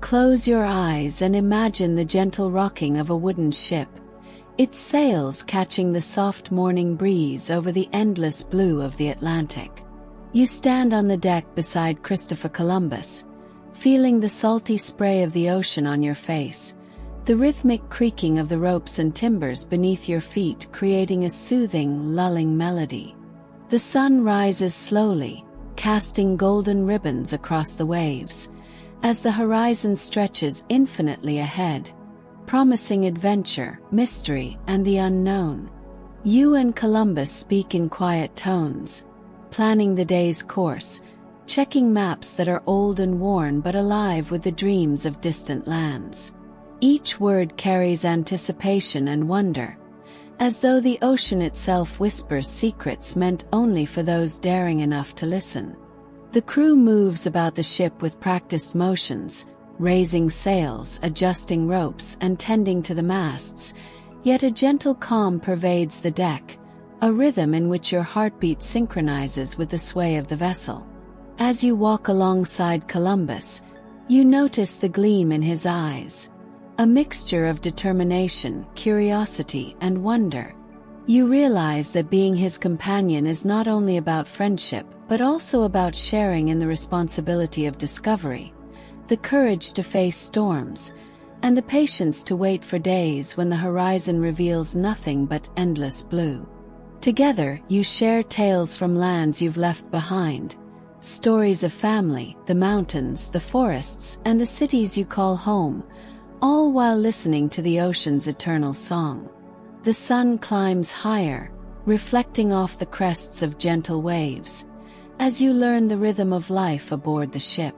Close your eyes and imagine the gentle rocking of a wooden ship, its sails catching the soft morning breeze over the endless blue of the Atlantic. You stand on the deck beside Christopher Columbus, feeling the salty spray of the ocean on your face, the rhythmic creaking of the ropes and timbers beneath your feet creating a soothing, lulling melody. The sun rises slowly, casting golden ribbons across the waves, as the horizon stretches infinitely ahead, promising adventure, mystery, and the unknown. You and Columbus speak in quiet tones, planning the day's course, checking maps that are old and worn but alive with the dreams of distant lands. Each word carries anticipation and wonder, as though the ocean itself whispers secrets meant only for those daring enough to listen. The crew moves about the ship with practiced motions, raising sails, adjusting ropes, and tending to the masts, yet a gentle calm pervades the deck, a rhythm in which your heartbeat synchronizes with the sway of the vessel. As you walk alongside Columbus, you notice the gleam in his eyes, a mixture of determination, curiosity, and wonder. You realize that being his companion is not only about friendship, but also about sharing in the responsibility of discovery, the courage to face storms, and the patience to wait for days when the horizon reveals nothing but endless blue. Together, you share tales from lands you've left behind, stories of family, the mountains, the forests, and the cities you call home, all while listening to the ocean's eternal song. The sun climbs higher, reflecting off the crests of gentle waves, as you learn the rhythm of life aboard the ship.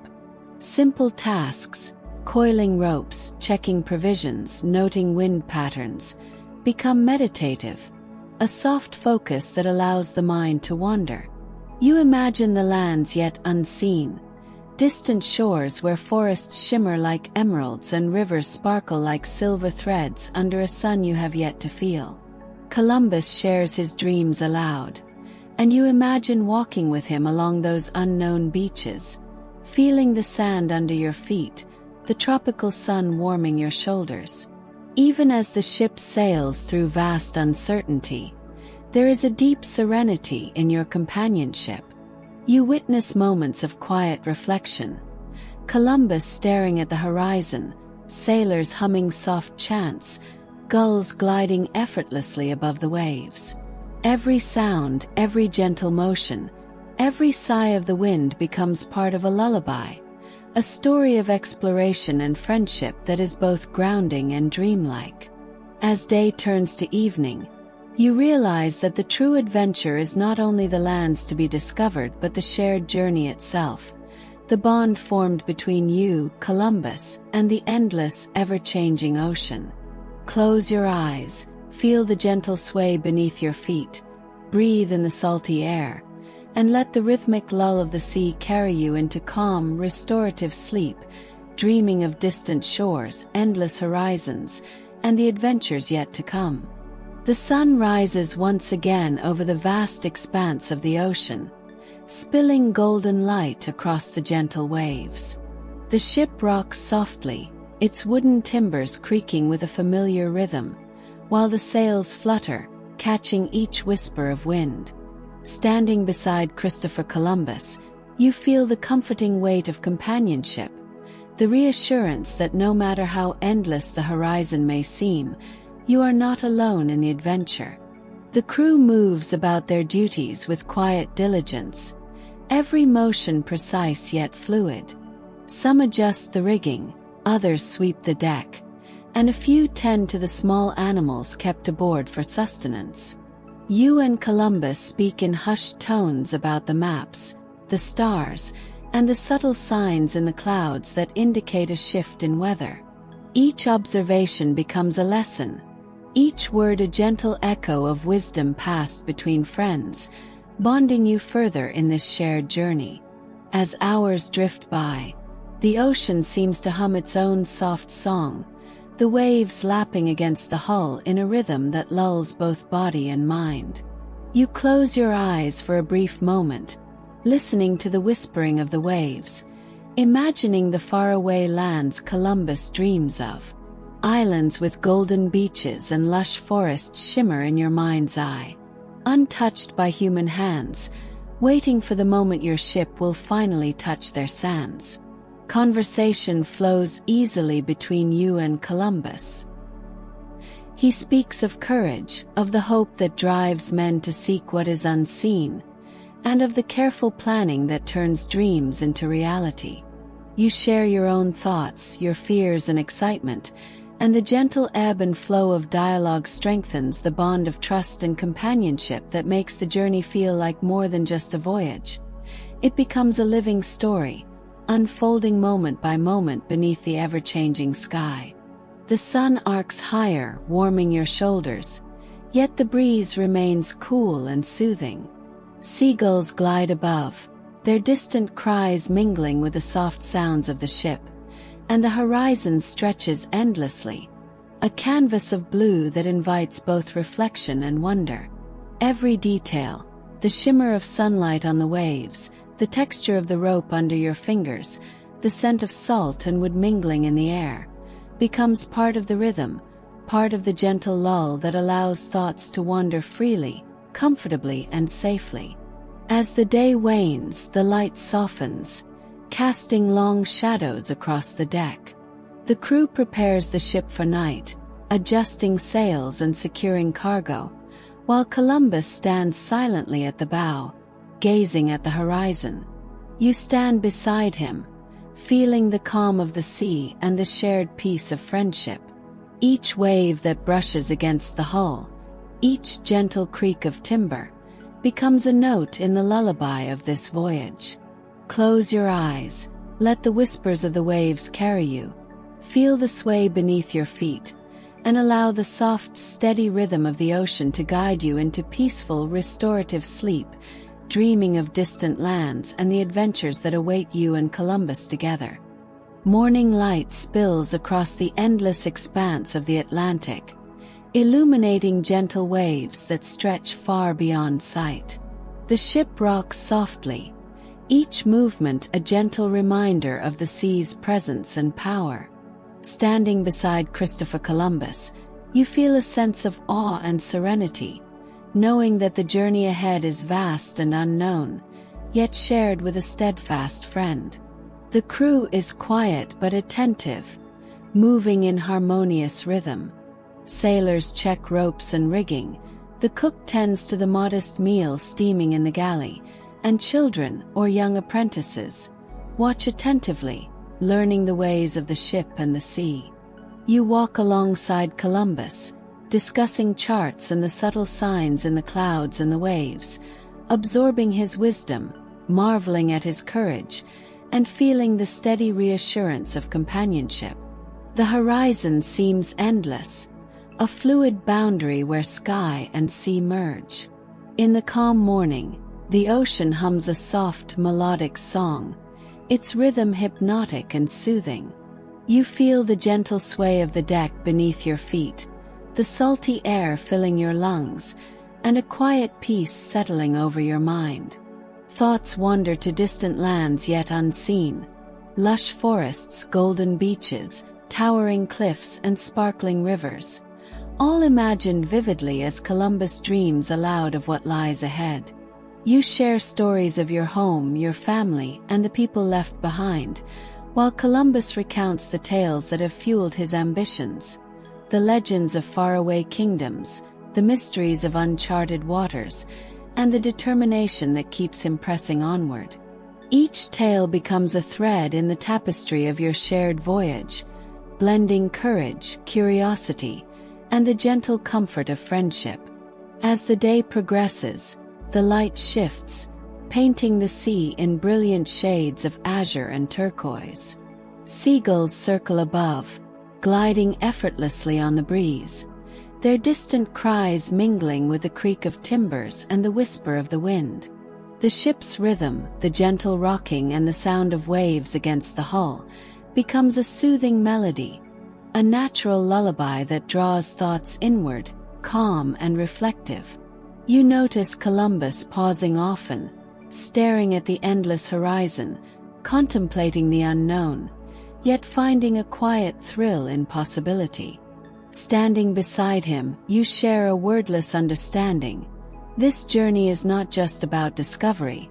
Simple tasks, coiling ropes, checking provisions, noting wind patterns, become meditative, a soft focus that allows the mind to wander. You imagine the lands yet unseen, distant shores where forests shimmer like emeralds and rivers sparkle like silver threads under a sun you have yet to feel. Columbus shares his dreams aloud, and you imagine walking with him along those unknown beaches, feeling the sand under your feet, the tropical sun warming your shoulders. Even as the ship sails through vast uncertainty, there is a deep serenity in your companionship. You witness moments of quiet reflection, Columbus staring at the horizon, sailors humming soft chants, gulls gliding effortlessly above the waves. Every sound, every gentle motion, every sigh of the wind becomes part of a lullaby, a story of exploration and friendship that is both grounding and dreamlike. As day turns to evening, you realize that the true adventure is not only the lands to be discovered but the shared journey itself, the bond formed between you, Columbus, and the endless, ever-changing ocean. Close your eyes, feel the gentle sway beneath your feet, breathe in the salty air, and let the rhythmic lull of the sea carry you into calm, restorative sleep, dreaming of distant shores, endless horizons, and the adventures yet to come. The sun rises once again over the vast expanse of the ocean, spilling golden light across the gentle waves. The ship rocks softly, its wooden timbers creaking with a familiar rhythm, while the sails flutter, catching each whisper of wind. Standing beside Christopher Columbus, you feel the comforting weight of companionship, the reassurance that no matter how endless the horizon may seem, you are not alone in the adventure. The crew moves about their duties with quiet diligence, every motion precise yet fluid. Some adjust the rigging, others sweep the deck, and a few tend to the small animals kept aboard for sustenance. You and Columbus speak in hushed tones about the maps, the stars, and the subtle signs in the clouds that indicate a shift in weather. Each observation becomes a lesson, each word a gentle echo of wisdom passed between friends, bonding you further in this shared journey. As hours drift by, the ocean seems to hum its own soft song, the waves lapping against the hull in a rhythm that lulls both body and mind. You close your eyes for a brief moment, listening to the whispering of the waves, imagining the faraway lands Columbus dreams of. Islands with golden beaches and lush forests shimmer in your mind's eye, untouched by human hands, waiting for the moment your ship will finally touch their sands. Conversation flows easily between you and Columbus. He speaks of courage, of the hope that drives men to seek what is unseen, and of the careful planning that turns dreams into reality. You share your own thoughts, your fears and excitement, and the gentle ebb and flow of dialogue strengthens the bond of trust and companionship that makes the journey feel like more than just a voyage. It becomes a living story, unfolding moment by moment beneath the ever-changing sky. The sun arcs higher, warming your shoulders, yet the breeze remains cool and soothing. Seagulls glide above, their distant cries mingling with the soft sounds of the ship, and the horizon stretches endlessly, a canvas of blue that invites both reflection and wonder. Every detail, the shimmer of sunlight on the waves, the texture of the rope under your fingers, the scent of salt and wood mingling in the air, becomes part of the rhythm, part of the gentle lull that allows thoughts to wander freely, comfortably and safely. As the day wanes, the light softens, casting long shadows across the deck. The crew prepares the ship for night, adjusting sails and securing cargo, while Columbus stands silently at the bow, gazing at the horizon. You stand beside him, feeling the calm of the sea and the shared peace of friendship. Each wave that brushes against the hull, each gentle creak of timber, becomes a note in the lullaby of this voyage. Close your eyes, let the whispers of the waves carry you, feel the sway beneath your feet, and allow the soft, steady rhythm of the ocean to guide you into peaceful, restorative sleep, dreaming of distant lands and the adventures that await you and Columbus together. Morning light spills across the endless expanse of the Atlantic, illuminating gentle waves that stretch far beyond sight. The ship rocks softly, each movement a gentle reminder of the sea's presence and power. Standing beside Christopher Columbus, you feel a sense of awe and serenity, knowing that the journey ahead is vast and unknown, yet shared with a steadfast friend. The crew is quiet but attentive, moving in harmonious rhythm. Sailors check ropes and rigging, the cook tends to the modest meal steaming in the galley, and children, or young apprentices, watch attentively, learning the ways of the ship and the sea. You walk alongside Columbus, discussing charts and the subtle signs in the clouds and the waves, absorbing his wisdom, marveling at his courage, and feeling the steady reassurance of companionship. The horizon seems endless, a fluid boundary where sky and sea merge. In the calm morning, the ocean hums a soft, melodic song, its rhythm hypnotic and soothing. You feel the gentle sway of the deck beneath your feet, the salty air filling your lungs, and a quiet peace settling over your mind. Thoughts wander to distant lands yet unseen, lush forests, golden beaches, towering cliffs, and sparkling rivers, all imagined vividly as Columbus dreams aloud of what lies ahead. You share stories of your home, your family, and the people left behind, while Columbus recounts the tales that have fueled his ambitions, the legends of faraway kingdoms, the mysteries of uncharted waters, and the determination that keeps him pressing onward. Each tale becomes a thread in the tapestry of your shared voyage, blending courage, curiosity, and the gentle comfort of friendship. As the day progresses, the light shifts, painting the sea in brilliant shades of azure and turquoise. Seagulls circle above, gliding effortlessly on the breeze, their distant cries mingling with the creak of timbers and the whisper of the wind. The ship's rhythm, the gentle rocking and the sound of waves against the hull, becomes a soothing melody, a natural lullaby that draws thoughts inward, calm and reflective. You notice Columbus pausing often, staring at the endless horizon, contemplating the unknown, yet finding a quiet thrill in possibility. Standing beside him, you share a wordless understanding. This journey is not just about discovery,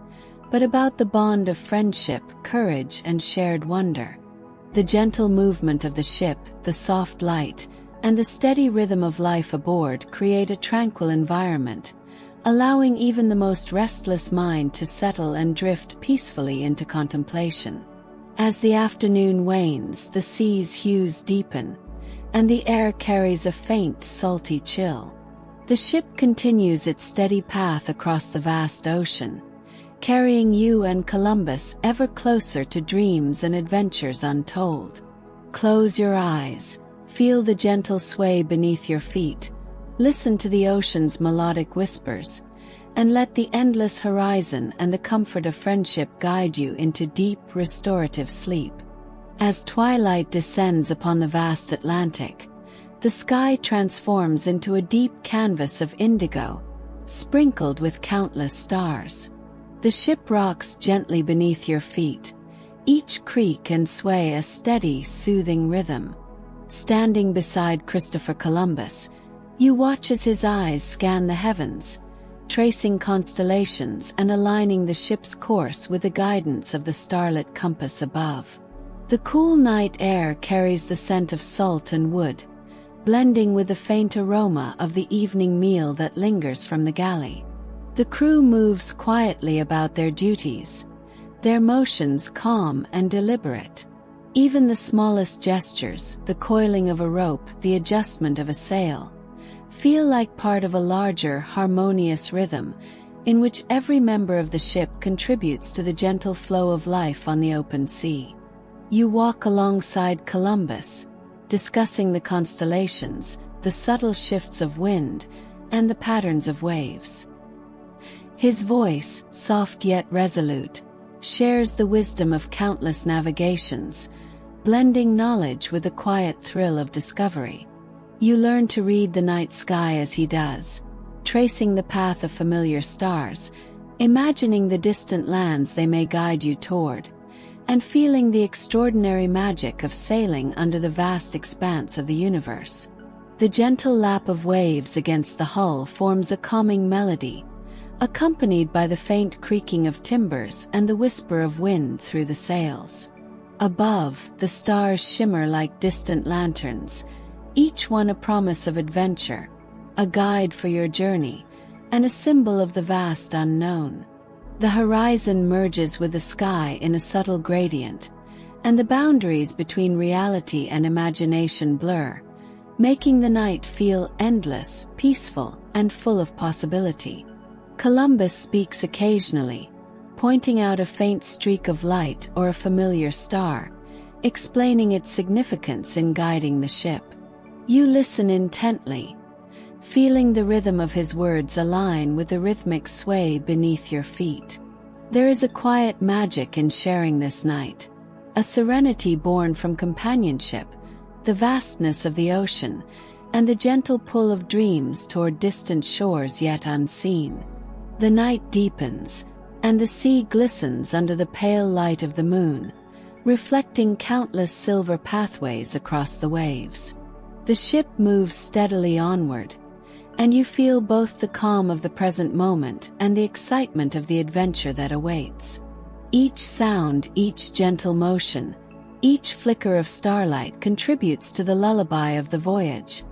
but about the bond of friendship, courage, and shared wonder. The gentle movement of the ship, the soft light, and the steady rhythm of life aboard create a tranquil environment, allowing even the most restless mind to settle and drift peacefully into contemplation. As the afternoon wanes, the sea's hues deepen, and the air carries a faint, salty chill. The ship continues its steady path across the vast ocean, carrying you and Columbus ever closer to dreams and adventures untold. Close your eyes, feel the gentle sway beneath your feet, listen to the ocean's melodic whispers, and let the endless horizon and the comfort of friendship guide you into deep, restorative sleep. As twilight descends upon the vast Atlantic, the sky transforms into a deep canvas of indigo, sprinkled with countless stars. The ship rocks gently beneath your feet, each creak and sway a steady, soothing rhythm. Standing beside Christopher Columbus, you watch as his eyes scan the heavens, tracing constellations and aligning the ship's course with the guidance of the starlit compass above. The cool night air carries the scent of salt and wood, blending with the faint aroma of the evening meal that lingers from the galley. The crew moves quietly about their duties, their motions calm and deliberate. Even the smallest gestures, the coiling of a rope, the adjustment of a sail, feel like part of a larger, harmonious rhythm, in which every member of the ship contributes to the gentle flow of life on the open sea. You walk alongside Columbus, discussing the constellations, the subtle shifts of wind, and the patterns of waves. His voice, soft yet resolute, shares the wisdom of countless navigations, blending knowledge with the quiet thrill of discovery. You learn to read the night sky as he does, tracing the path of familiar stars, imagining the distant lands they may guide you toward, and feeling the extraordinary magic of sailing under the vast expanse of the universe. The gentle lap of waves against the hull forms a calming melody, accompanied by the faint creaking of timbers and the whisper of wind through the sails. Above, the stars shimmer like distant lanterns, each one a promise of adventure, a guide for your journey, and a symbol of the vast unknown. The horizon merges with the sky in a subtle gradient, and the boundaries between reality and imagination blur, making the night feel endless, peaceful, and full of possibility. Columbus speaks occasionally, pointing out a faint streak of light or a familiar star, explaining its significance in guiding the ship. You listen intently, feeling the rhythm of his words align with the rhythmic sway beneath your feet. There is a quiet magic in sharing this night, a serenity born from companionship, the vastness of the ocean, and the gentle pull of dreams toward distant shores yet unseen. The night deepens, and the sea glistens under the pale light of the moon, reflecting countless silver pathways across the waves. The ship moves steadily onward, and you feel both the calm of the present moment and the excitement of the adventure that awaits. Each sound, each gentle motion, each flicker of starlight contributes to the lullaby of the voyage,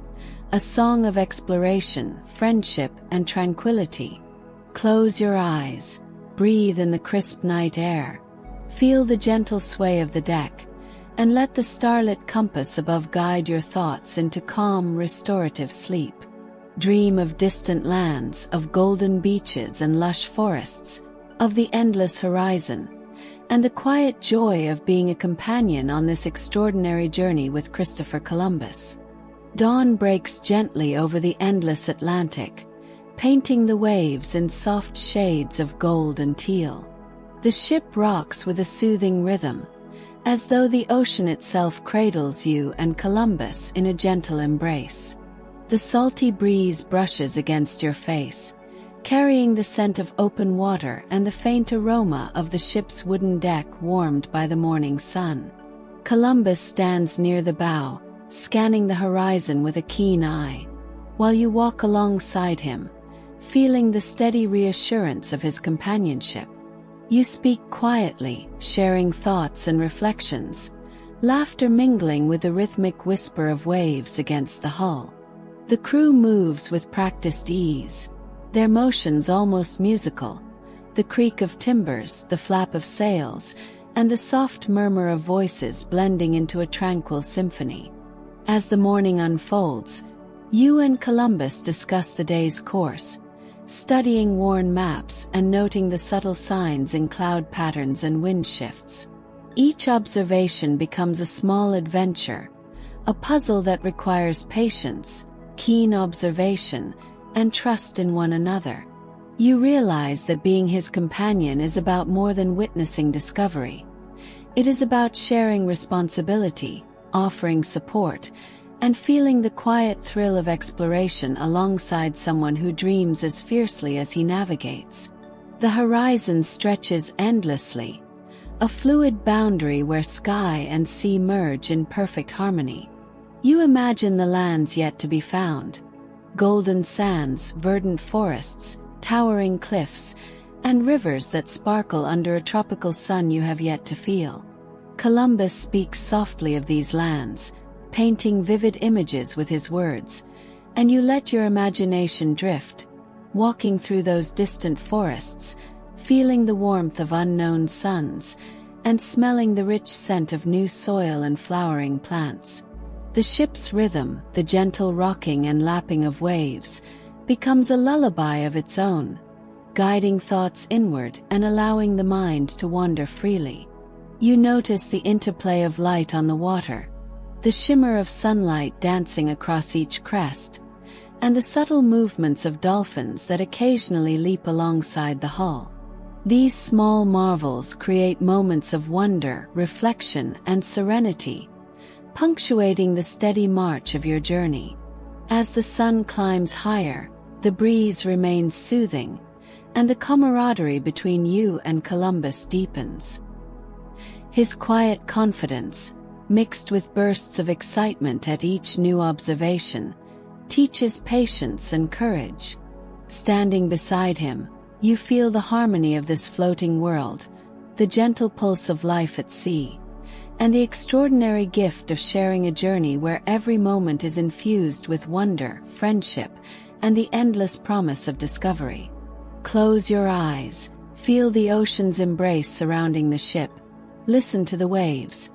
a song of exploration, friendship, and tranquility. Close your eyes, breathe in the crisp night air, feel the gentle sway of the deck, and let the starlit compass above guide your thoughts into calm, restorative sleep. Dream of distant lands, of golden beaches and lush forests, of the endless horizon, and the quiet joy of being a companion on this extraordinary journey with Christopher Columbus. Dawn breaks gently over the endless Atlantic, painting the waves in soft shades of gold and teal. The ship rocks with a soothing rhythm, as though the ocean itself cradles you and Columbus in a gentle embrace. The salty breeze brushes against your face, carrying the scent of open water and the faint aroma of the ship's wooden deck warmed by the morning sun. Columbus stands near the bow, scanning the horizon with a keen eye, while you walk alongside him, feeling the steady reassurance of his companionship. You speak quietly, sharing thoughts and reflections, laughter mingling with the rhythmic whisper of waves against the hull. The crew moves with practiced ease, their motions almost musical, the creak of timbers, the flap of sails, and the soft murmur of voices blending into a tranquil symphony. As the morning unfolds, you and Columbus discuss the day's course, studying worn maps and noting the subtle signs in cloud patterns and wind shifts. Each observation becomes a small adventure, a puzzle that requires patience, keen observation, and trust in one another. You realize that being his companion is about more than witnessing discovery. It is about sharing responsibility, offering support, and feeling the quiet thrill of exploration alongside someone who dreams as fiercely as he navigates. The horizon stretches endlessly, a fluid boundary where sky and sea merge in perfect harmony. You imagine the lands yet to be found: golden sands, verdant forests, towering cliffs, and rivers that sparkle under a tropical sun you have yet to feel. Columbus speaks softly of these lands, painting vivid images with his words, and you let your imagination drift, walking through those distant forests, feeling the warmth of unknown suns, and smelling the rich scent of new soil and flowering plants. The ship's rhythm, the gentle rocking and lapping of waves, becomes a lullaby of its own, guiding thoughts inward and allowing the mind to wander freely. You notice the interplay of light on the water, the shimmer of sunlight dancing across each crest, and the subtle movements of dolphins that occasionally leap alongside the hull. These small marvels create moments of wonder, reflection, and serenity, punctuating the steady march of your journey. As the sun climbs higher, the breeze remains soothing, and the camaraderie between you and Columbus deepens. His quiet confidence, mixed with bursts of excitement at each new observation, teaches patience and courage. Standing beside him, you feel the harmony of this floating world, the gentle pulse of life at sea, and the extraordinary gift of sharing a journey where every moment is infused with wonder, friendship, and the endless promise of discovery. Close your eyes, feel the ocean's embrace surrounding the ship, listen to the waves,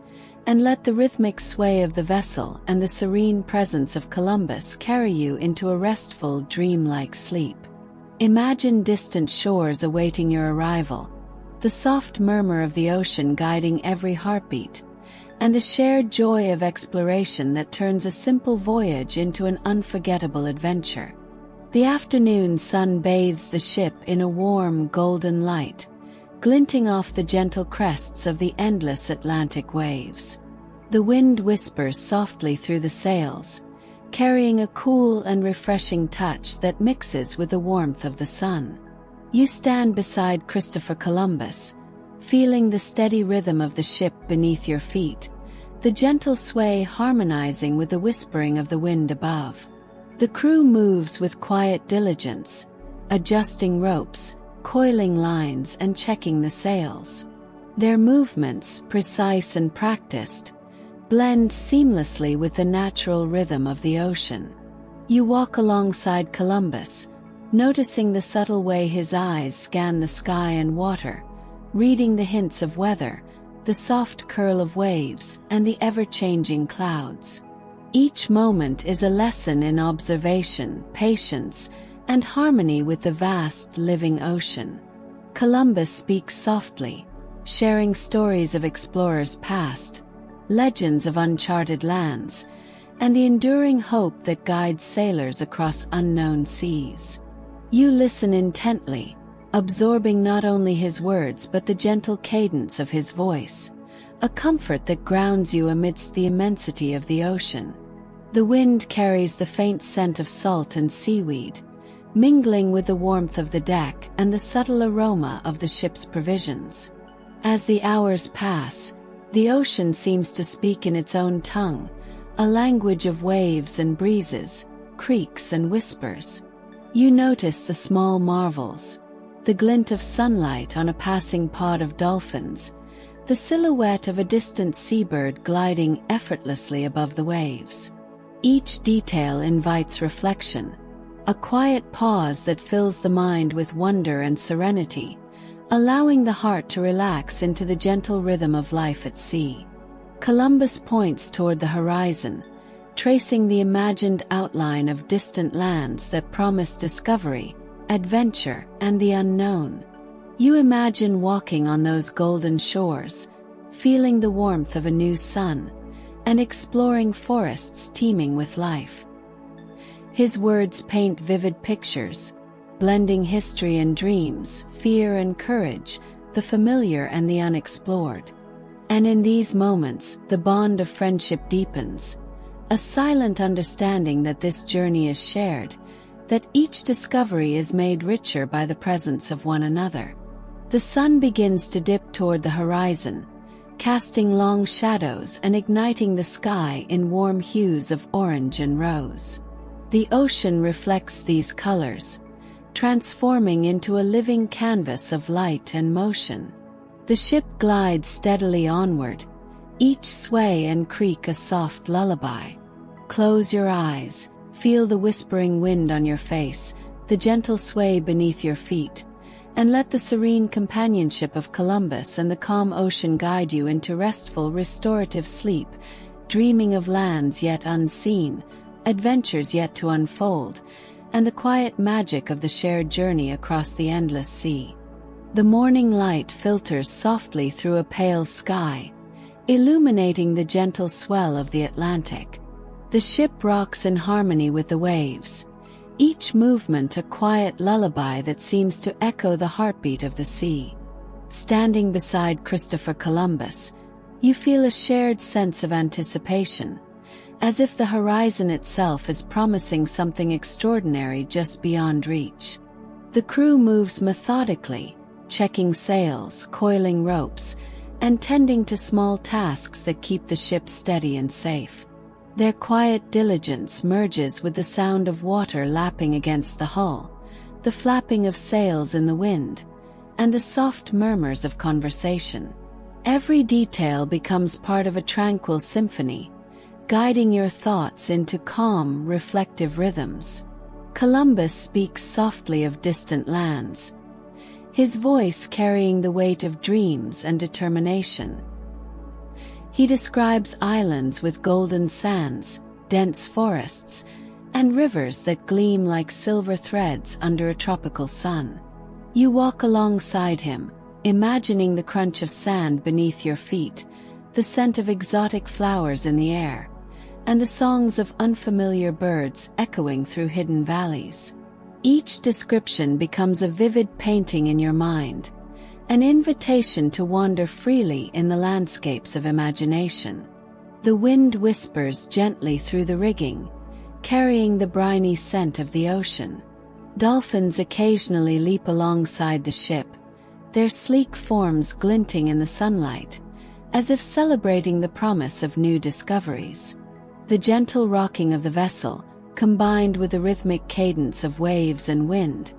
and let the rhythmic sway of the vessel and the serene presence of Columbus carry you into a restful, dreamlike sleep. Imagine distant shores awaiting your arrival, the soft murmur of the ocean guiding every heartbeat, and the shared joy of exploration that turns a simple voyage into an unforgettable adventure. The afternoon sun bathes the ship in a warm, golden light, glinting off the gentle crests of the endless Atlantic waves. The wind whispers softly through the sails, carrying a cool and refreshing touch that mixes with the warmth of the sun. You stand beside Christopher Columbus, feeling the steady rhythm of the ship beneath your feet, the gentle sway harmonizing with the whispering of the wind above. The crew moves with quiet diligence, adjusting ropes, coiling lines, and checking the sails. Their movements, precise and practiced, blend seamlessly with the natural rhythm of the ocean. You walk alongside Columbus, noticing the subtle way his eyes scan the sky and water, reading the hints of weather, the soft curl of waves, and the ever-changing clouds. Each moment is a lesson in observation, patience, and harmony with the vast, living ocean. Columbus speaks softly, sharing stories of explorers past, legends of uncharted lands, and the enduring hope that guides sailors across unknown seas. You listen intently, absorbing not only his words but the gentle cadence of his voice, a comfort that grounds you amidst the immensity of the ocean. The wind carries the faint scent of salt and seaweed, mingling with the warmth of the deck and the subtle aroma of the ship's provisions. As the hours pass, the ocean seems to speak in its own tongue, a language of waves and breezes, creaks and whispers. You notice the small marvels, the glint of sunlight on a passing pod of dolphins, the silhouette of a distant seabird gliding effortlessly above the waves. Each detail invites reflection, a quiet pause that fills the mind with wonder and serenity, allowing the heart to relax into the gentle rhythm of life at sea. Columbus points toward the horizon, tracing the imagined outline of distant lands that promise discovery, adventure, and the unknown. You imagine walking on those golden shores, feeling the warmth of a new sun, and exploring forests teeming with life. His words paint vivid pictures, blending history and dreams, fear and courage, the familiar and the unexplored. And in these moments, the bond of friendship deepens, a silent understanding that this journey is shared, that each discovery is made richer by the presence of one another. The sun begins to dip toward the horizon, casting long shadows and igniting the sky in warm hues of orange and rose. The ocean reflects these colors, transforming into a living canvas of light and motion. The ship glides steadily onward, each sway and creak a soft lullaby. Close your eyes, feel the whispering wind on your face, the gentle sway beneath your feet, and let the serene companionship of Columbus and the calm ocean guide you into restful, restorative sleep, dreaming of lands yet unseen, adventures yet to unfold, and the quiet magic of the shared journey across the endless sea. The morning light filters softly through a pale sky, illuminating the gentle swell of the Atlantic. The ship rocks in harmony with the waves, each movement a quiet lullaby that seems to echo the heartbeat of the sea. Standing beside Christopher Columbus, you feel a shared sense of anticipation, as if the horizon itself is promising something extraordinary just beyond reach. The crew moves methodically, checking sails, coiling ropes, and tending to small tasks that keep the ship steady and safe. Their quiet diligence merges with the sound of water lapping against the hull, the flapping of sails in the wind, and the soft murmurs of conversation. Every detail becomes part of a tranquil symphony, guiding your thoughts into calm, reflective rhythms. Columbus speaks softly of distant lands, his voice carrying the weight of dreams and determination. He describes islands with golden sands, dense forests, and rivers that gleam like silver threads under a tropical sun. You walk alongside him, imagining the crunch of sand beneath your feet, the scent of exotic flowers in the air, and the songs of unfamiliar birds echoing through hidden valleys. Each description becomes a vivid painting in your mind, an invitation to wander freely in the landscapes of imagination. The wind whispers gently through the rigging, carrying the briny scent of the ocean. Dolphins occasionally leap alongside the ship, their sleek forms glinting in the sunlight, as if celebrating the promise of new discoveries. The gentle rocking of the vessel, combined with the rhythmic cadence of waves and wind,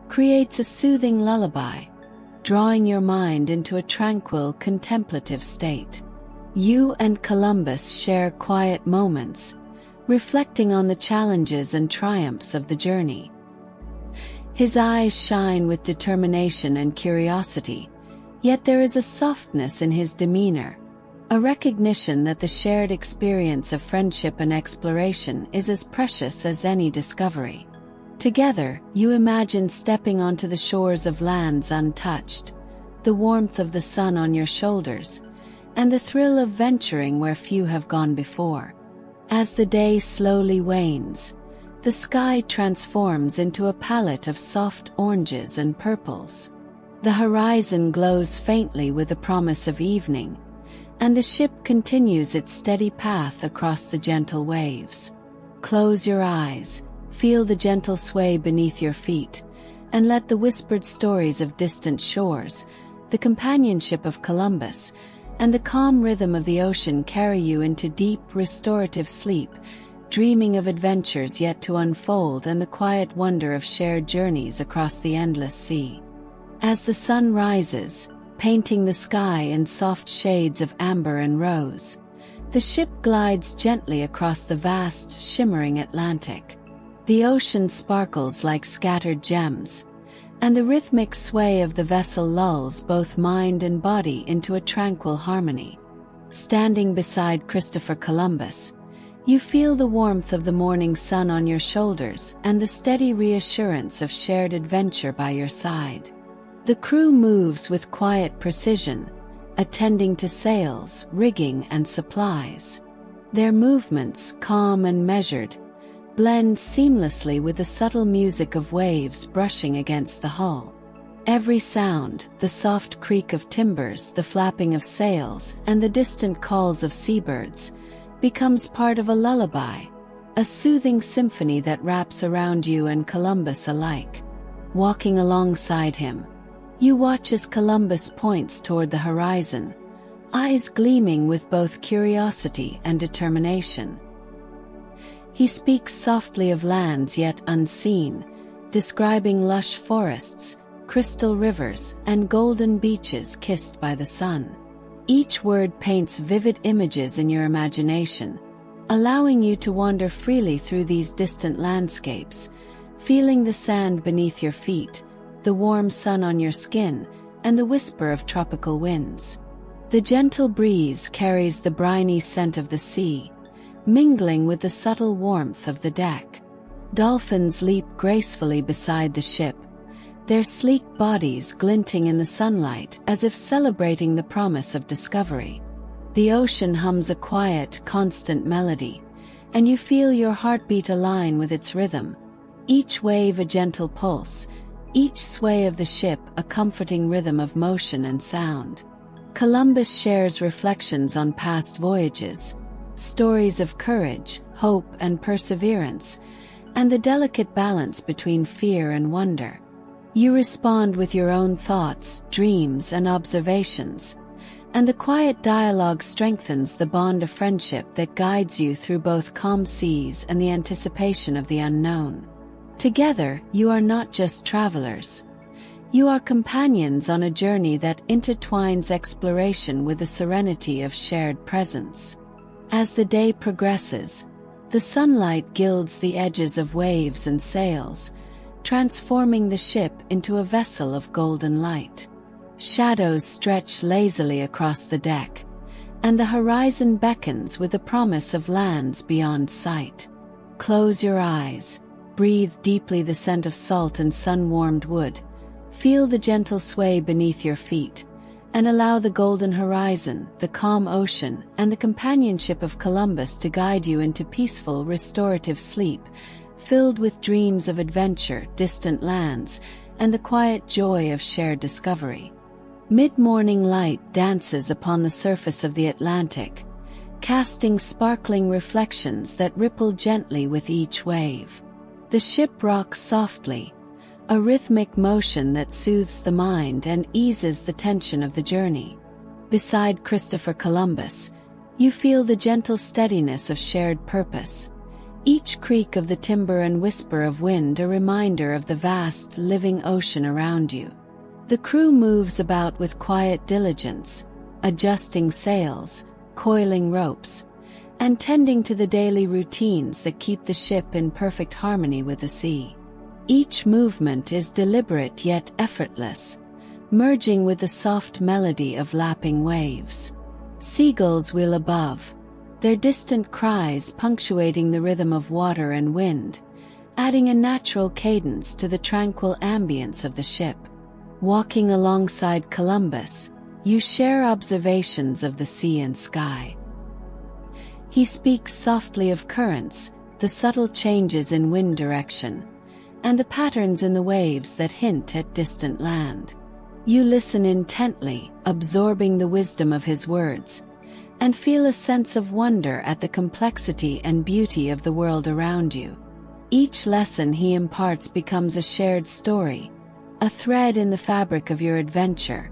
creates a soothing lullaby, drawing your mind into a tranquil, contemplative state. You and Columbus share quiet moments, reflecting on the challenges and triumphs of the journey. His eyes shine with determination and curiosity, yet there is a softness in his demeanor, a recognition that the shared experience of friendship and exploration is as precious as any discovery. Together, you imagine stepping onto the shores of lands untouched, the warmth of the sun on your shoulders, and the thrill of venturing where few have gone before. As the day slowly wanes, the sky transforms into a palette of soft oranges and purples. The horizon glows faintly with the promise of evening, and the ship continues its steady path across the gentle waves. Close your eyes, Feel the gentle sway beneath your feet, and let the whispered stories of distant shores, the companionship of Columbus, and the calm rhythm of the ocean carry you into deep, restorative sleep, dreaming of adventures yet to unfold and the quiet wonder of shared journeys across the endless sea. As the sun rises, painting the sky in soft shades of amber and rose, the ship glides gently across the vast, shimmering Atlantic. The ocean sparkles like scattered gems, and the rhythmic sway of the vessel lulls both mind and body into a tranquil harmony. Standing beside Christopher Columbus, you feel the warmth of the morning sun on your shoulders and the steady reassurance of shared adventure by your side. The crew moves with quiet precision, attending to sails, rigging, and supplies. Their movements, calm and measured, blend seamlessly with the subtle music of waves brushing against the hull. Every sound, the soft creak of timbers, the flapping of sails, and the distant calls of seabirds, becomes part of a lullaby, a soothing symphony that wraps around you and Columbus alike. Walking alongside him, you watch as Columbus points toward the horizon, eyes gleaming with both curiosity and determination. He speaks softly of lands yet unseen, describing lush forests, crystal rivers, and golden beaches kissed by the sun. Each word paints vivid images in your imagination, allowing you to wander freely through these distant landscapes, feeling the sand beneath your feet, the warm sun on your skin, and the whisper of tropical winds. The gentle breeze carries the briny scent of the sea, mingling with the subtle warmth of the deck. Dolphins leap gracefully beside the ship, their sleek bodies glinting in the sunlight as if celebrating the promise of discovery. The ocean hums a quiet, constant melody, and you feel your heartbeat align with its rhythm, each wave a gentle pulse, each sway of the ship a comforting rhythm of motion and sound. Columbus shares reflections on past voyages, stories of courage, hope, and perseverance, and the delicate balance between fear and wonder. You respond with your own thoughts, dreams, and observations, and the quiet dialogue strengthens the bond of friendship that guides you through both calm seas and the anticipation of the unknown. Together, you are not just travelers. You are companions on a journey that intertwines exploration with the serenity of shared presence. As the day progresses, the sunlight gilds the edges of waves and sails, transforming the ship into a vessel of golden light. Shadows stretch lazily across the deck, and the horizon beckons with the promise of lands beyond sight. Close your eyes, breathe deeply the scent of salt and sun-warmed wood, feel the gentle sway beneath your feet, and allow the golden horizon, the calm ocean, and the companionship of Columbus to guide you into peaceful, restorative sleep, filled with dreams of adventure, distant lands, and the quiet joy of shared discovery. Mid-morning light dances upon the surface of the Atlantic, casting sparkling reflections that ripple gently with each wave. The ship rocks softly, a rhythmic motion that soothes the mind and eases the tension of the journey. Beside Christopher Columbus, you feel the gentle steadiness of shared purpose, each creak of the timber and whisper of wind a reminder of the vast, living ocean around you. The crew moves about with quiet diligence, adjusting sails, coiling ropes, and tending to the daily routines that keep the ship in perfect harmony with the sea. Each movement is deliberate yet effortless, merging with the soft melody of lapping waves. Seagulls wheel above, their distant cries punctuating the rhythm of water and wind, adding a natural cadence to the tranquil ambience of the ship. Walking alongside Columbus, you share observations of the sea and sky. He speaks softly of currents, the subtle changes in wind direction, and the patterns in the waves that hint at distant land. You listen intently, absorbing the wisdom of his words, and feel a sense of wonder at the complexity and beauty of the world around you. Each lesson he imparts becomes a shared story, a thread in the fabric of your adventure,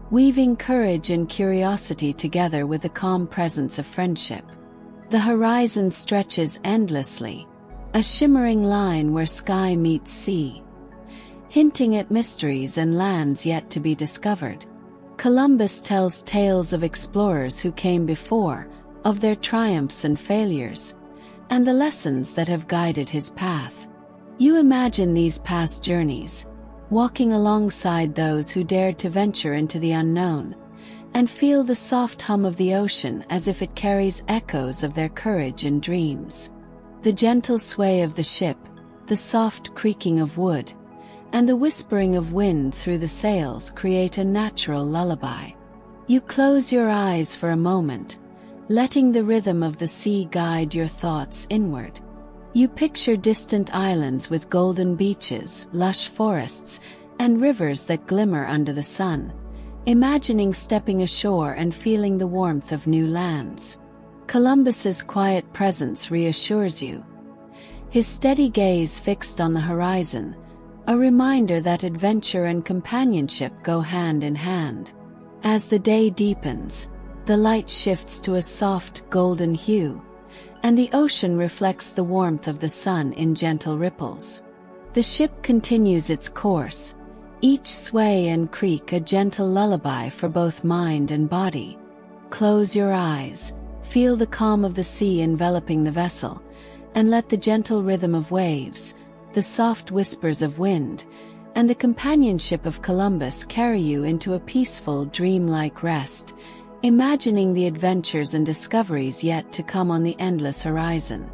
weaving courage and curiosity together with the calm presence of friendship. The horizon stretches endlessly, a shimmering line where sky meets sea, hinting at mysteries and lands yet to be discovered. Columbus tells tales of explorers who came before, of their triumphs and failures, and the lessons that have guided his path. You imagine these past journeys, walking alongside those who dared to venture into the unknown, and feel the soft hum of the ocean as if it carries echoes of their courage and dreams. The gentle sway of the ship, the soft creaking of wood, and the whispering of wind through the sails create a natural lullaby. You close your eyes for a moment, letting the rhythm of the sea guide your thoughts inward. You picture distant islands with golden beaches, lush forests, and rivers that glimmer under the sun, imagining stepping ashore and feeling the warmth of new lands. Columbus's quiet presence reassures you, his steady gaze fixed on the horizon, a reminder that adventure and companionship go hand in hand. As the day deepens, the light shifts to a soft golden hue, and the ocean reflects the warmth of the sun in gentle ripples. The ship continues its course, each sway and creak a gentle lullaby for both mind and body. Close your eyes, feel the calm of the sea enveloping the vessel, and let the gentle rhythm of waves, the soft whispers of wind, and the companionship of Columbus carry you into a peaceful, dreamlike rest, imagining the adventures and discoveries yet to come on the endless horizon.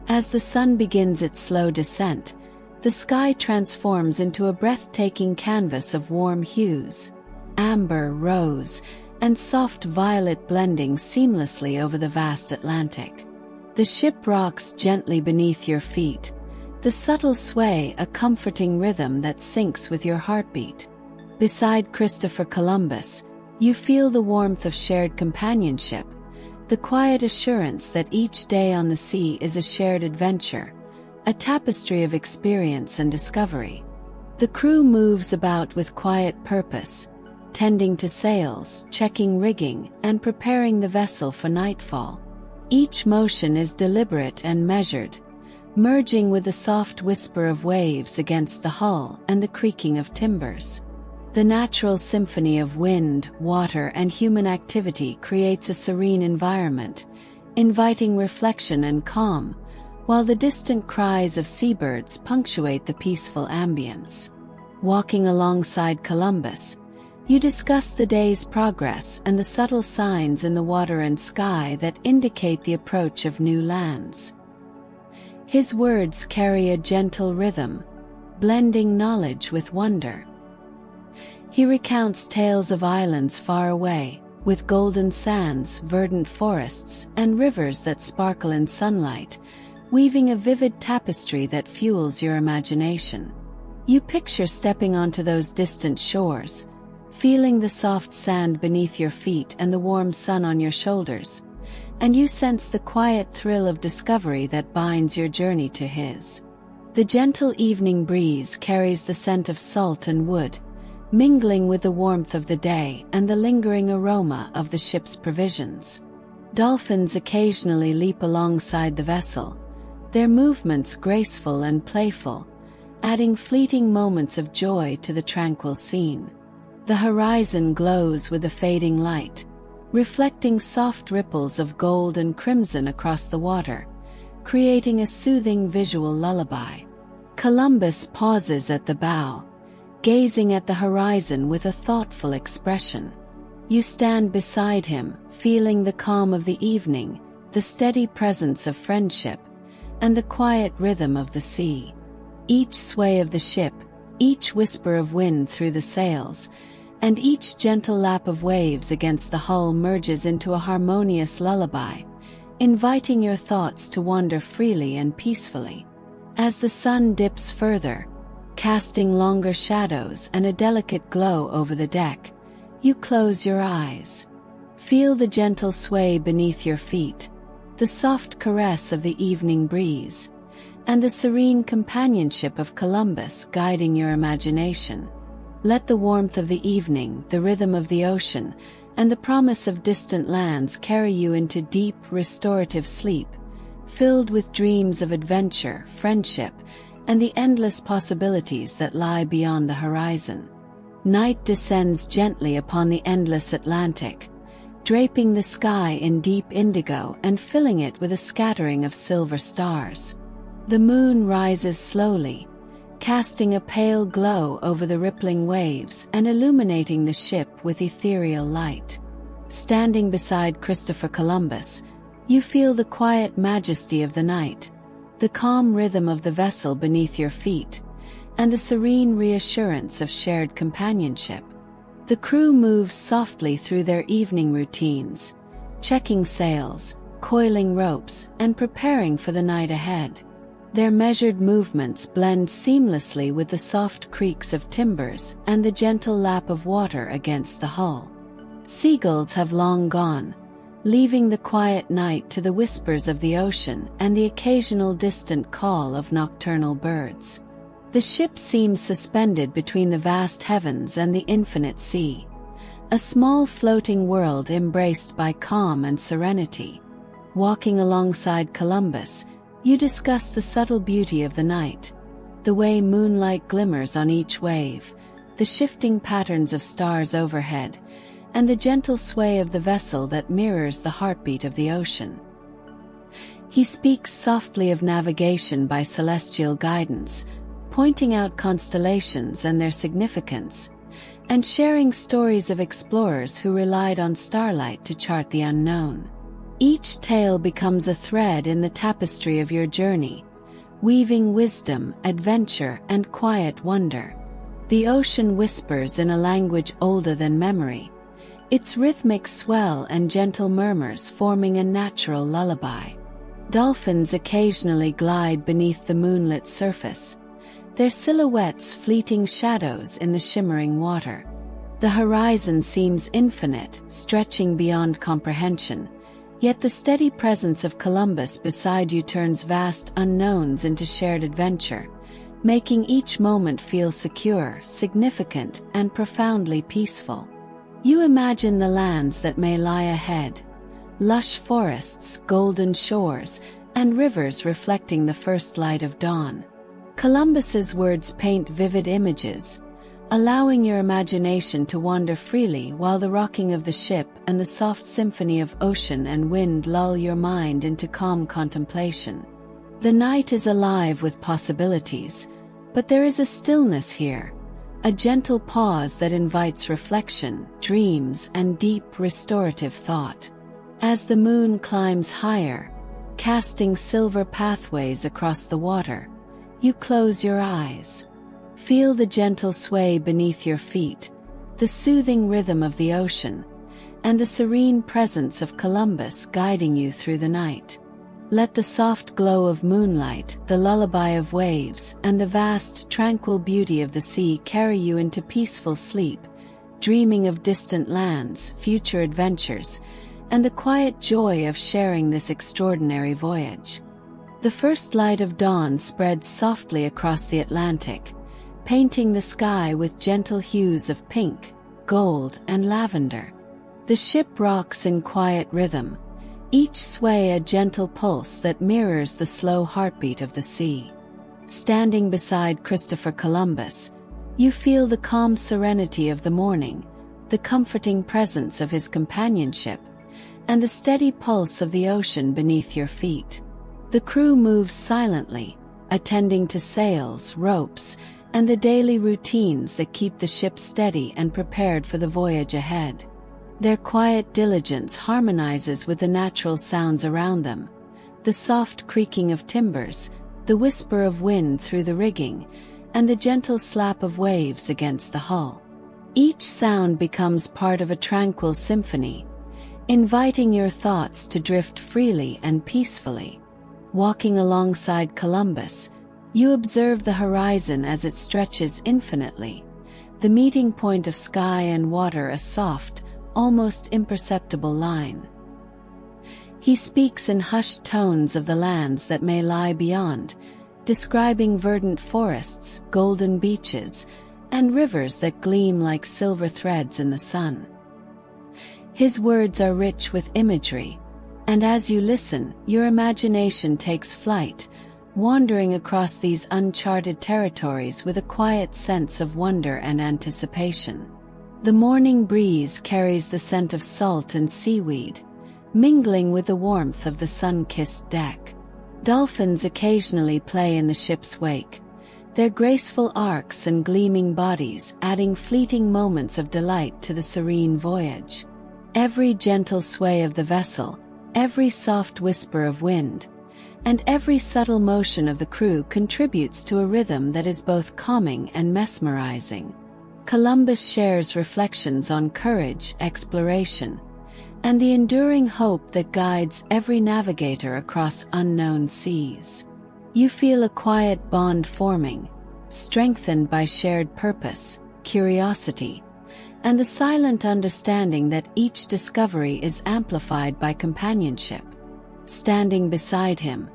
As the sun begins its slow descent, the sky transforms into a breathtaking canvas of warm hues, amber, rose, and soft violet blending seamlessly over the vast Atlantic. The ship rocks gently beneath your feet, the subtle sway a comforting rhythm that syncs with your heartbeat. Beside Christopher Columbus, you feel the warmth of shared companionship, the quiet assurance that each day on the sea is a shared adventure, a tapestry of experience and discovery. The crew moves about with quiet purpose, tending to sails, checking rigging, and preparing the vessel for nightfall. Each motion is deliberate and measured, merging with the soft whisper of waves against the hull and the creaking of timbers. The natural symphony of wind, water, and human activity creates a serene environment, inviting reflection and calm, while the distant cries of seabirds punctuate the peaceful ambience. Walking alongside Columbus, you discuss the day's progress and the subtle signs in the water and sky that indicate the approach of new lands. His words carry a gentle rhythm, blending knowledge with wonder. He recounts tales of islands far away, with golden sands, verdant forests, and rivers that sparkle in sunlight, weaving a vivid tapestry that fuels your imagination. You picture stepping onto those distant shores, feeling the soft sand beneath your feet and the warm sun on your shoulders, and you sense the quiet thrill of discovery that binds your journey to his. The gentle evening breeze carries the scent of salt and wood, mingling with the warmth of the day and the lingering aroma of the ship's provisions. Dolphins occasionally leap alongside the vessel, their movements graceful and playful, adding fleeting moments of joy to the tranquil scene. The horizon glows with a fading light, reflecting soft ripples of gold and crimson across the water, creating a soothing visual lullaby. Columbus pauses at the bow, gazing at the horizon with a thoughtful expression. You stand beside him, feeling the calm of the evening, the steady presence of friendship, and the quiet rhythm of the sea. Each sway of the ship, each whisper of wind through the sails, and each gentle lap of waves against the hull merges into a harmonious lullaby, inviting your thoughts to wander freely and peacefully. As the sun dips further, casting longer shadows and a delicate glow over the deck, you close your eyes. Feel the gentle sway beneath your feet, the soft caress of the evening breeze, and the serene companionship of Columbus guiding your imagination. Let the warmth of the evening, the rhythm of the ocean, and the promise of distant lands carry you into deep, restorative sleep, filled with dreams of adventure, friendship, and the endless possibilities that lie beyond the horizon. Night descends gently upon the endless Atlantic, draping the sky in deep indigo and filling it with a scattering of silver stars. The moon rises slowly, casting a pale glow over the rippling waves and illuminating the ship with ethereal light. Standing beside Christopher Columbus, you feel the quiet majesty of the night, the calm rhythm of the vessel beneath your feet, and the serene reassurance of shared companionship. The crew moves softly through their evening routines, checking sails, coiling ropes, and preparing for the night ahead. Their measured movements blend seamlessly with the soft creaks of timbers and the gentle lap of water against the hull. Seagulls have long gone, leaving the quiet night to the whispers of the ocean and the occasional distant call of nocturnal birds. The ship seems suspended between the vast heavens and the infinite sea, a small floating world embraced by calm and serenity. Walking alongside Columbus, you discuss the subtle beauty of the night, the way moonlight glimmers on each wave, the shifting patterns of stars overhead, and the gentle sway of the vessel that mirrors the heartbeat of the ocean. He speaks softly of navigation by celestial guidance, pointing out constellations and their significance, and sharing stories of explorers who relied on starlight to chart the unknown. Each tale becomes a thread in the tapestry of your journey, weaving wisdom, adventure, and quiet wonder. The ocean whispers in a language older than memory, its rhythmic swell and gentle murmurs forming a natural lullaby. Dolphins occasionally glide beneath the moonlit surface, their silhouettes fleeting shadows in the shimmering water. The horizon seems infinite, stretching beyond comprehension, yet the steady presence of Columbus beside you turns vast unknowns into shared adventure, making each moment feel secure, significant, and profoundly peaceful. You imagine the lands that may lie ahead, lush forests, golden shores, and rivers reflecting the first light of dawn. Columbus's words paint vivid images, allowing your imagination to wander freely while the rocking of the ship and the soft symphony of ocean and wind lull your mind into calm contemplation. The night is alive with possibilities, but there is a stillness here, a gentle pause that invites reflection, dreams, and deep restorative thought. As the moon climbs higher, casting silver pathways across the water, you close your eyes. Feel the gentle sway beneath your feet, the soothing rhythm of the ocean, and the serene presence of Columbus guiding you through the night. Let the soft glow of moonlight, the lullaby of waves, and the vast, tranquil beauty of the sea carry you into peaceful sleep, dreaming of distant lands, future adventures, and the quiet joy of sharing this extraordinary voyage. The first light of dawn spreads softly across the Atlantic, painting the sky with gentle hues of pink, gold, and lavender. The ship rocks in quiet rhythm, each sway a gentle pulse that mirrors the slow heartbeat of the sea. Standing beside Christopher Columbus, you feel the calm serenity of the morning, the comforting presence of his companionship, and the steady pulse of the ocean beneath your feet. The crew moves silently, attending to sails, ropes, and the daily routines that keep the ship steady and prepared for the voyage ahead. Their quiet diligence harmonizes with the natural sounds around them, the soft creaking of timbers, the whisper of wind through the rigging, and the gentle slap of waves against the hull. Each sound becomes part of a tranquil symphony, inviting your thoughts to drift freely and peacefully. Walking alongside Columbus, you observe the horizon as it stretches infinitely, the meeting point of sky and water a soft, almost imperceptible line. He speaks in hushed tones of the lands that may lie beyond, describing verdant forests, golden beaches, and rivers that gleam like silver threads in the sun. His words are rich with imagery, and as you listen, your imagination takes flight, wandering across these uncharted territories with a quiet sense of wonder and anticipation. The morning breeze carries the scent of salt and seaweed, mingling with the warmth of the sun-kissed deck. Dolphins occasionally play in the ship's wake, their graceful arcs and gleaming bodies adding fleeting moments of delight to the serene voyage. Every gentle sway of the vessel, every soft whisper of wind, and every subtle motion of the crew contributes to a rhythm that is both calming and mesmerizing. Columbus shares reflections on courage, exploration, and the enduring hope that guides every navigator across unknown seas. You feel a quiet bond forming, strengthened by shared purpose, curiosity, and the silent understanding that each discovery is amplified by companionship. Standing beside him,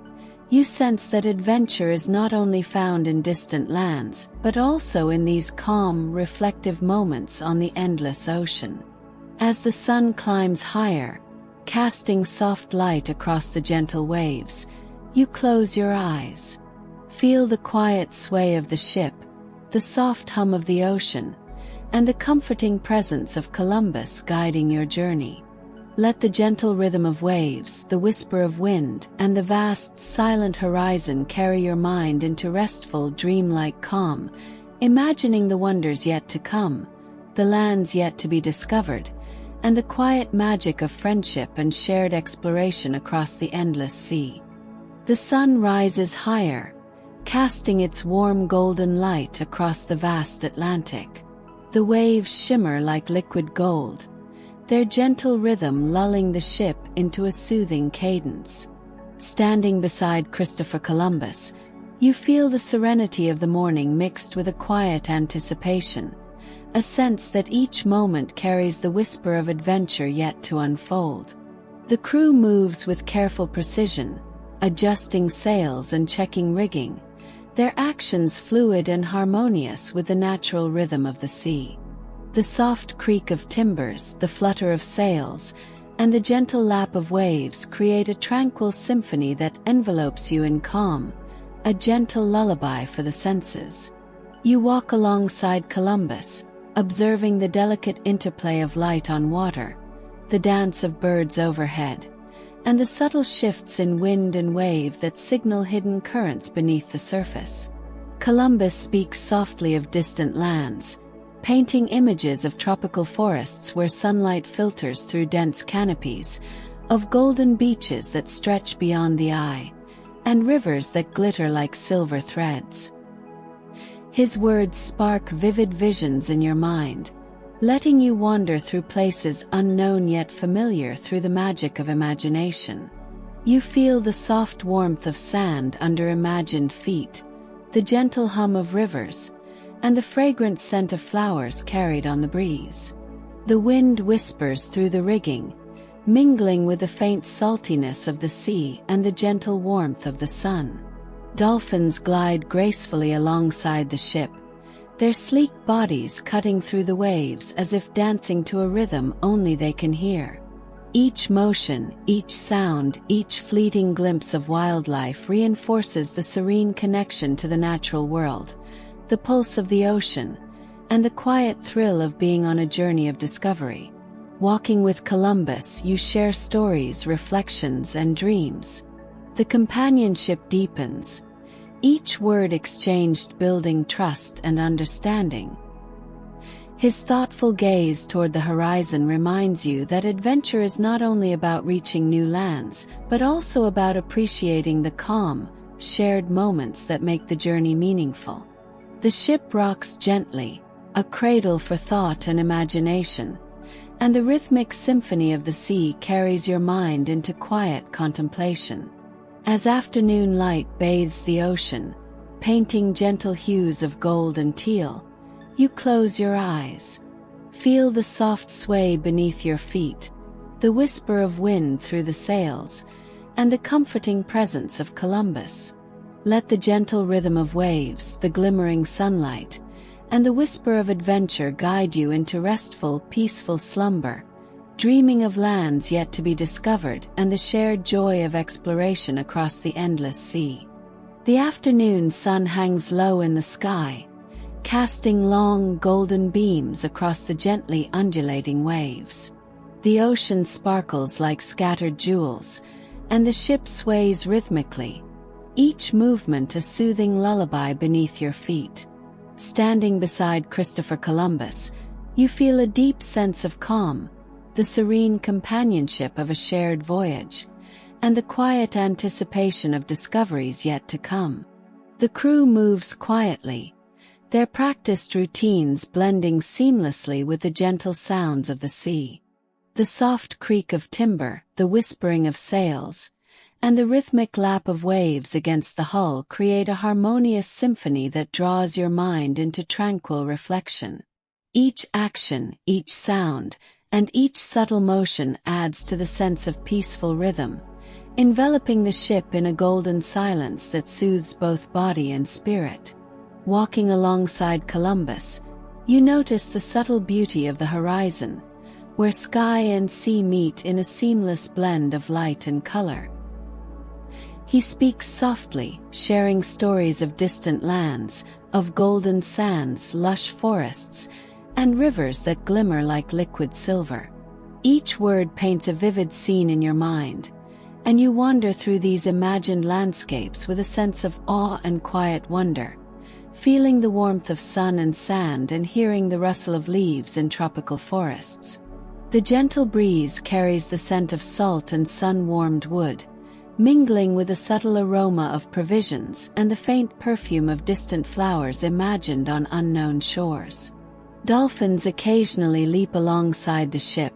you sense that adventure is not only found in distant lands, but also in these calm, reflective moments on the endless ocean. As the sun climbs higher, casting soft light across the gentle waves, you close your eyes. Feel the quiet sway of the ship, the soft hum of the ocean, and the comforting presence of Columbus guiding your journey. Let the gentle rhythm of waves, the whisper of wind, and the vast, silent horizon carry your mind into restful, dreamlike calm, imagining the wonders yet to come, the lands yet to be discovered, and the quiet magic of friendship and shared exploration across the endless sea. The sun rises higher, casting its warm golden light across the vast Atlantic. The waves shimmer like liquid gold, their gentle rhythm lulling the ship into a soothing cadence. Standing beside Christopher Columbus, you feel the serenity of the morning mixed with a quiet anticipation, a sense that each moment carries the whisper of adventure yet to unfold. The crew moves with careful precision, adjusting sails and checking rigging, their actions fluid and harmonious with the natural rhythm of the sea. The soft creak of timbers, the flutter of sails, and the gentle lap of waves create a tranquil symphony that envelopes you in calm, a gentle lullaby for the senses. You walk alongside Columbus, observing the delicate interplay of light on water, the dance of birds overhead, and the subtle shifts in wind and wave that signal hidden currents beneath the surface. Columbus speaks softly of distant lands, painting images of tropical forests where sunlight filters through dense canopies, of golden beaches that stretch beyond the eye, and rivers that glitter like silver threads. His words spark vivid visions in your mind, letting you wander through places unknown yet familiar through the magic of imagination. You feel the soft warmth of sand under imagined feet, the gentle hum of rivers, and the fragrant scent of flowers carried on the breeze. The wind whispers through the rigging, mingling with the faint saltiness of the sea and the gentle warmth of the sun. Dolphins glide gracefully alongside the ship, their sleek bodies cutting through the waves as if dancing to a rhythm only they can hear. Each motion, each sound, each fleeting glimpse of wildlife reinforces the serene connection to the natural world, the pulse of the ocean, and the quiet thrill of being on a journey of discovery. Walking with Columbus, you share stories, reflections, and dreams. The companionship deepens, each word exchanged building trust and understanding. His thoughtful gaze toward the horizon reminds you that adventure is not only about reaching new lands, but also about appreciating the calm, shared moments that make the journey meaningful. The ship rocks gently, a cradle for thought and imagination, and the rhythmic symphony of the sea carries your mind into quiet contemplation. As afternoon light bathes the ocean, painting gentle hues of gold and teal, you close your eyes. Feel the soft sway beneath your feet, the whisper of wind through the sails, and the comforting presence of Columbus. Let the gentle rhythm of waves, the glimmering sunlight, and the whisper of adventure guide you into restful, peaceful slumber, dreaming of lands yet to be discovered and the shared joy of exploration across the endless sea. The afternoon sun hangs low in the sky, casting long, golden beams across the gently undulating waves. The ocean sparkles like scattered jewels, and the ship sways rhythmically, each movement a soothing lullaby beneath your feet. Standing beside Christopher Columbus, you feel a deep sense of calm, the serene companionship of a shared voyage, and the quiet anticipation of discoveries yet to come. The crew moves quietly, their practiced routines blending seamlessly with the gentle sounds of the sea. The soft creak of timber, the whispering of sails, and the rhythmic lap of waves against the hull create a harmonious symphony that draws your mind into tranquil reflection. Each action, each sound, and each subtle motion adds to the sense of peaceful rhythm, enveloping the ship in a golden silence that soothes both body and spirit. Walking alongside Columbus, you notice the subtle beauty of the horizon, where sky and sea meet in a seamless blend of light and color. He speaks softly, sharing stories of distant lands, of golden sands, lush forests, and rivers that glimmer like liquid silver. Each word paints a vivid scene in your mind, and you wander through these imagined landscapes with a sense of awe and quiet wonder, feeling the warmth of sun and sand and hearing the rustle of leaves in tropical forests. The gentle breeze carries the scent of salt and sun-warmed wood, mingling with a subtle aroma of provisions and the faint perfume of distant flowers imagined on unknown shores. Dolphins occasionally leap alongside the ship,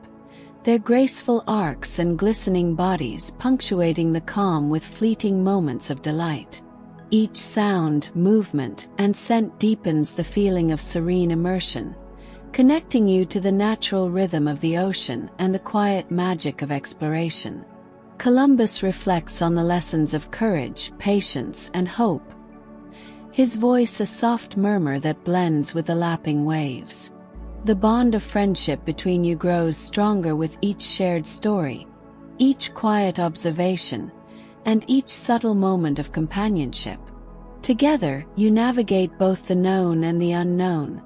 their graceful arcs and glistening bodies punctuating the calm with fleeting moments of delight. Each sound, movement, and scent deepens the feeling of serene immersion, connecting you to the natural rhythm of the ocean and the quiet magic of exploration. Columbus reflects on the lessons of courage, patience, and hope, his voice a soft murmur that blends with the lapping waves. The bond of friendship between you grows stronger with each shared story, each quiet observation, and each subtle moment of companionship. Together, you navigate both the known and the unknown,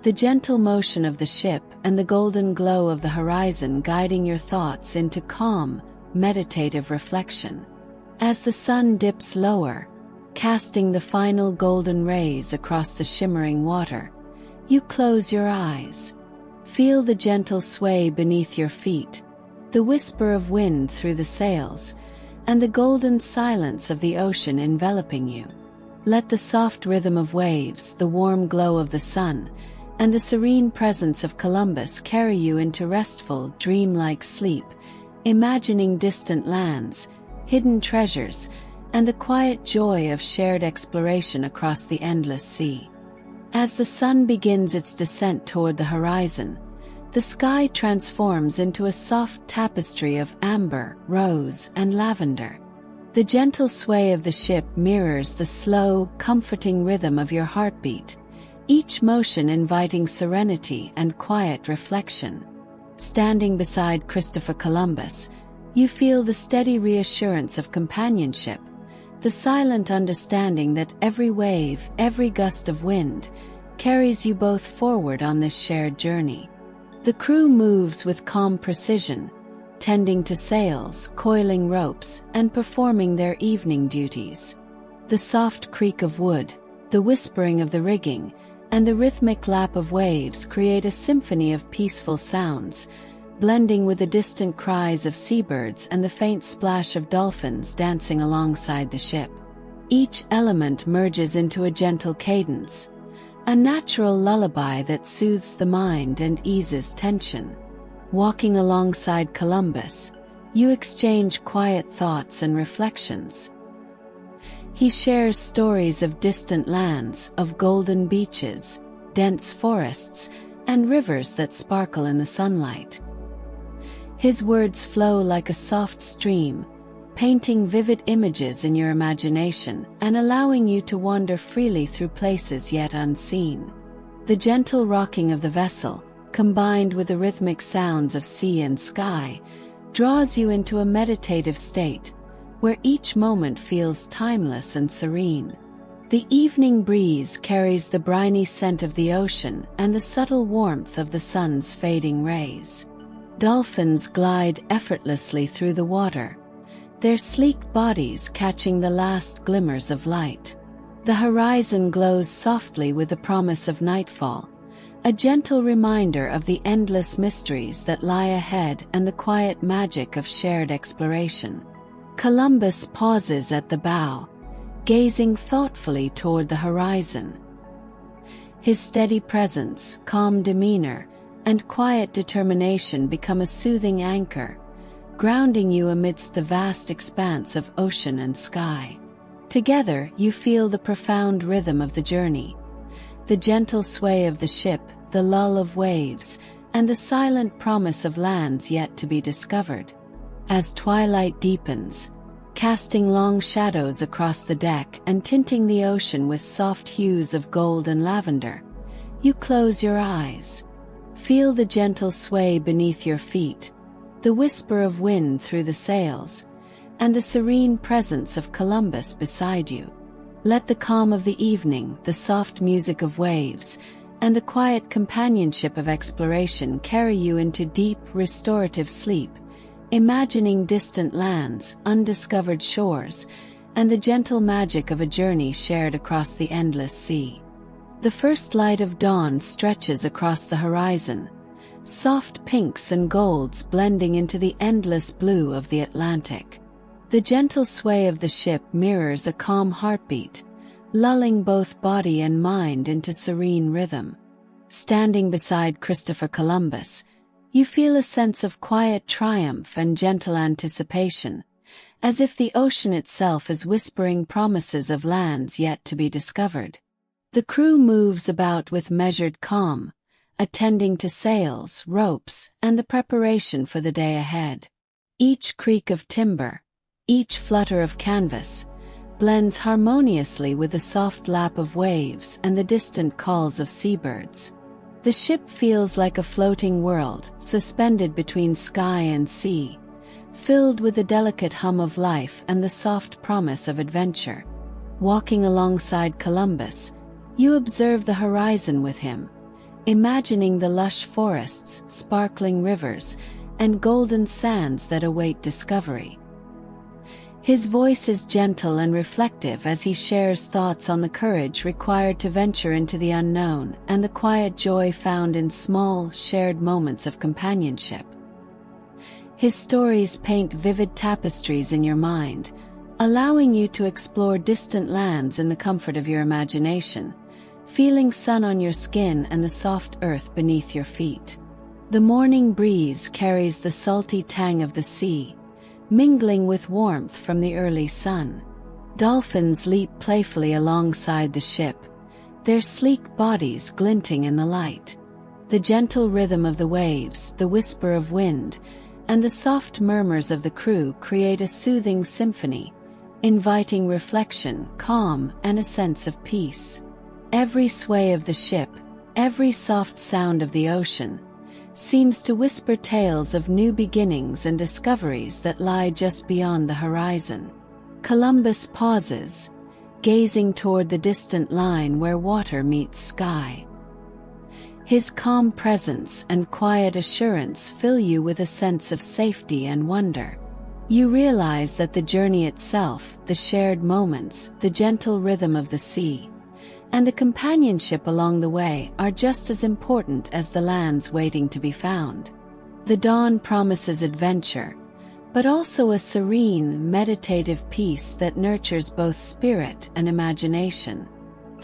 the gentle motion of the ship and the golden glow of the horizon guiding your thoughts into calm, meditative reflection. As the sun dips lower, casting the final golden rays across the shimmering water, you close your eyes. Feel the gentle sway beneath your feet, the whisper of wind through the sails, and the golden silence of the ocean enveloping you. Let the soft rhythm of waves, the warm glow of the sun, and the serene presence of Columbus carry you into restful, dreamlike sleep, imagining distant lands, hidden treasures, and the quiet joy of shared exploration across the endless sea. As the sun begins its descent toward the horizon, the sky transforms into a soft tapestry of amber, rose, and lavender. The gentle sway of the ship mirrors the slow, comforting rhythm of your heartbeat, each motion inviting serenity and quiet reflection. Standing beside Christopher Columbus, you feel the steady reassurance of companionship, the silent understanding that every wave, every gust of wind, carries you both forward on this shared journey. The crew moves with calm precision, tending to sails, coiling ropes, and performing their evening duties. The soft creak of wood, the whispering of the rigging, and the rhythmic lap of waves create a symphony of peaceful sounds, blending with the distant cries of seabirds and the faint splash of dolphins dancing alongside the ship. Each element merges into a gentle cadence, a natural lullaby that soothes the mind and eases tension. Walking alongside Columbus, you exchange quiet thoughts and reflections. He shares stories of distant lands, of golden beaches, dense forests, and rivers that sparkle in the sunlight. His words flow like a soft stream, painting vivid images in your imagination and allowing you to wander freely through places yet unseen. The gentle rocking of the vessel, combined with the rhythmic sounds of sea and sky, draws you into a meditative state, where each moment feels timeless and serene. The evening breeze carries the briny scent of the ocean and the subtle warmth of the sun's fading rays. Dolphins glide effortlessly through the water, their sleek bodies catching the last glimmers of light. The horizon glows softly with the promise of nightfall, a gentle reminder of the endless mysteries that lie ahead and the quiet magic of shared exploration. Columbus pauses at the bow, gazing thoughtfully toward the horizon. His steady presence, calm demeanor, and quiet determination become a soothing anchor, grounding you amidst the vast expanse of ocean and sky. Together, you feel the profound rhythm of the journey, the gentle sway of the ship, the lull of waves, and the silent promise of lands yet to be discovered. As twilight deepens, casting long shadows across the deck and tinting the ocean with soft hues of gold and lavender, you close your eyes. Feel the gentle sway beneath your feet, the whisper of wind through the sails, and the serene presence of Columbus beside you. Let the calm of the evening, the soft music of waves, and the quiet companionship of exploration carry you into deep, restorative sleep, imagining distant lands, undiscovered shores, and the gentle magic of a journey shared across the endless sea. The first light of dawn stretches across the horizon, soft pinks and golds blending into the endless blue of the Atlantic. The gentle sway of the ship mirrors a calm heartbeat, lulling both body and mind into serene rhythm. Standing beside Christopher Columbus, you feel a sense of quiet triumph and gentle anticipation, as if the ocean itself is whispering promises of lands yet to be discovered. The crew moves about with measured calm, attending to sails, ropes, and the preparation for the day ahead. Each creak of timber, each flutter of canvas, blends harmoniously with the soft lap of waves and the distant calls of seabirds. The ship feels like a floating world, suspended between sky and sea, filled with the delicate hum of life and the soft promise of adventure. Walking alongside Columbus, you observe the horizon with him, imagining the lush forests, sparkling rivers, and golden sands that await discovery. His voice is gentle and reflective as he shares thoughts on the courage required to venture into the unknown and the quiet joy found in small, shared moments of companionship. His stories paint vivid tapestries in your mind, allowing you to explore distant lands in the comfort of your imagination, feeling sun on your skin and the soft earth beneath your feet. The morning breeze carries the salty tang of the sea, mingling with warmth from the early sun. Dolphins leap playfully alongside the ship, their sleek bodies glinting in the light. The gentle rhythm of the waves, the whisper of wind, and the soft murmurs of the crew create a soothing symphony, inviting reflection, calm, and a sense of peace. Every sway of the ship, every soft sound of the ocean, seems to whisper tales of new beginnings and discoveries that lie just beyond the horizon. Columbus pauses, gazing toward the distant line where water meets sky. His calm presence and quiet assurance fill you with a sense of safety and wonder. You realize that the journey itself, the shared moments, the gentle rhythm of the sea, and the companionship along the way are just as important as the lands waiting to be found. The dawn promises adventure, but also a serene, meditative peace that nurtures both spirit and imagination.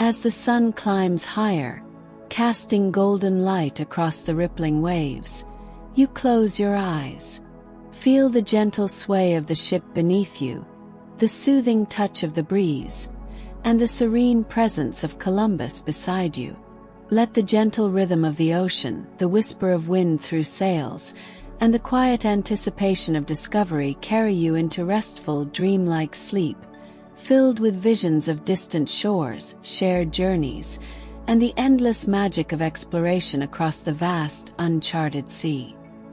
As the sun climbs higher, casting golden light across the rippling waves, you close your eyes. Feel the gentle sway of the ship beneath you, the soothing touch of the breeze, and the serene presence of Columbus beside you. Let the gentle rhythm of the ocean, the whisper of wind through sails, and the quiet anticipation of discovery carry you into restful, dreamlike sleep, filled with visions of distant shores, shared journeys, and the endless magic of exploration across the vast, uncharted sea.